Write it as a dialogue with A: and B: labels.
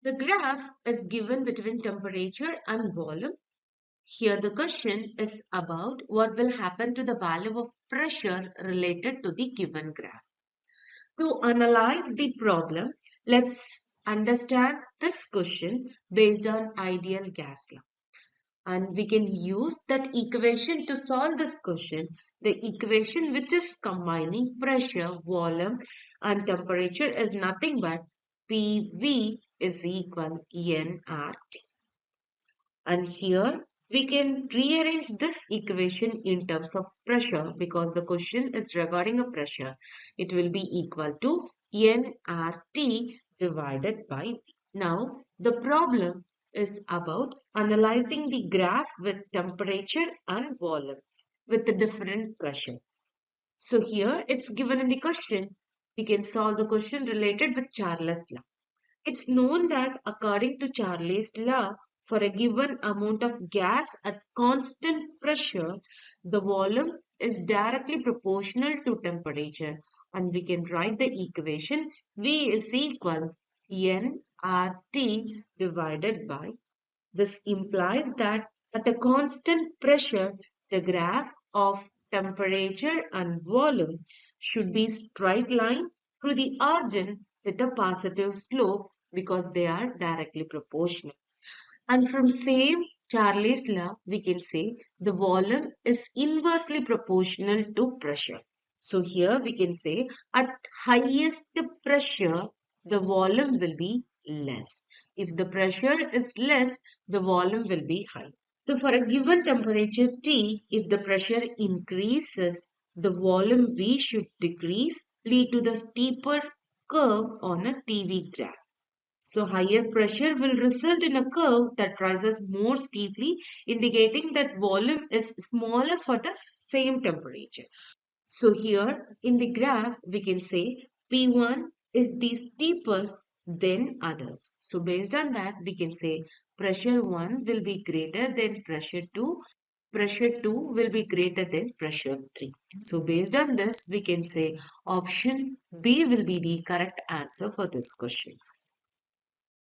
A: The graph is given between temperature and volume. Here the question is about what will happen to the value of pressure related to the given graph. To analyze the problem, let's understand this question based on ideal gas law. And we can use that equation to solve this question. The equation which is combining pressure, volume and temperature is nothing but PV is equal nRT. And here we can rearrange this equation in terms of pressure because the question is regarding a pressure. It will be equal to nRT divided by V. Now the problem is about analyzing the graph with temperature and volume with a different pressure. So here it's given in the question. We can solve the question related with Charles' law. It's known that according to Charles' law, for a given amount of gas at constant pressure, the volume is directly proportional to temperature. And we can write the equation V is equal nRT divided by. This implies that at a constant pressure, the graph of temperature and volume should be straight line through the origin with a positive slope because they are directly proportional. And from same Charles' law, we can say the volume is inversely proportional to pressure. So here we can say at highest pressure, the volume will be less. If the pressure is less, the volume will be high. So for a given temperature T, if the pressure increases, the volume V should decrease, lead to the steeper curve on a TV graph. So higher pressure will result in a curve that rises more steeply, indicating that volume is smaller for the same temperature. So here in the graph, we can say P1 is the steepest than others. So based on that, we can say pressure 1 will be greater than pressure 2. Pressure 2 will be greater than pressure 3. So based on this, we can say option B will be the correct answer for this question.